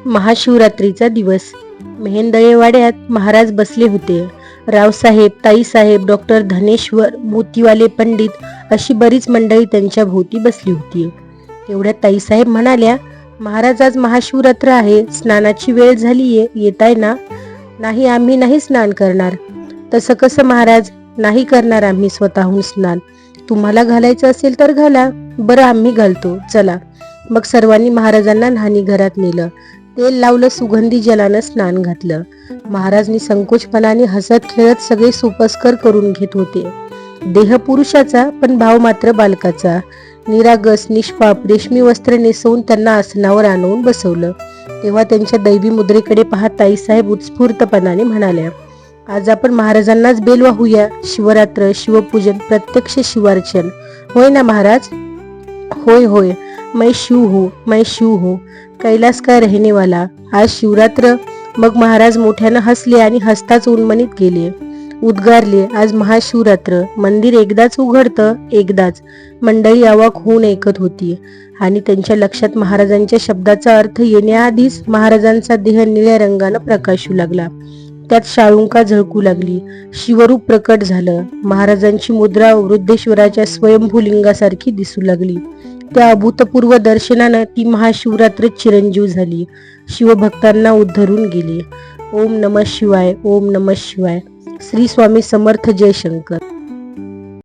महाशिवरात्रीचा दिवस. मेहेंदळेवाड्यात महाराज बसले होते. रावसाहेब, ताईसाहेब, डॉक्टर धनेश्वर, मोतीवाले पंडित अशी बरीच मंडळी त्यांच्या भोवती बसली होती. तेवढ्यात ताईसाहेब म्हणाल्या, महाराज आज महाशिवरात्र आहे, स्नानाची वेळ झालीये, येताय ना? नाही, आम्ही नाही स्नान करणार. तसं कसं महाराज? नाही करणार आम्ही स्वतःहून स्नान. तुम्हाला घालायचं असेल तर घाला. बरं, आम्ही घालतो, चला. मग सर्वांनी महाराजांना न्हाणीघरात नेलं. तेल लावलं, सुगंधी जलानं स्नान घातलं. महाराजनी संकोचपणाने हसत खेळत सगळे सोपस्कर करून घेत होते. देह पुरुषाचा पण भाव मात्र बालकाचा. निरागस निष्पाप रेशमी वस्त्र नेसवून त्यांना आसनावर आणवून बसवलं. तेव्हा त्यांच्या दैवी मुद्रेकडे पाहत ताईसाहेब उत्स्फूर्तपणाने म्हणाल्या, आज आपण महाराजांनाच बेल वाहूया. शिवरात्र, शिवपूजन, प्रत्यक्ष शिवार्चन. होय ना महाराज? होय होय, मै शिव हो, मै शिव हो. कैलास का रहने वाला. आज शिवरात्र. मग महाराज मोठ्यानं हसले आणि हसताच उन्मनीत गेले. उद्गारले, आज महाशिवरात्र. मंदिर एकदाच उघडतं, एकदाच. मंडळी अवाक होऊन ऐकत होती आणि त्यांच्या लक्षात महाराजांच्या शब्दाचा अर्थ येण्याआधीच महाराजांचा देह निळ्या रंगानं प्रकाशू लागला. त्यात शाळुंका झळकू लागली. शिवरूप प्रकट झालं. महाराजांची मुद्रा वृद्धेश्वराच्या स्वयंभू लिंगासारखी दिसू लागली. त्या अभूतपूर्व दर्शनानं ती महाशिवरात्र चिरंजीव झाली. शिवभक्तांना उद्धरून गेली. ओम नमः शिवाय, ओम नमः शिवाय. श्री स्वामी समर्थ. जय शंकर.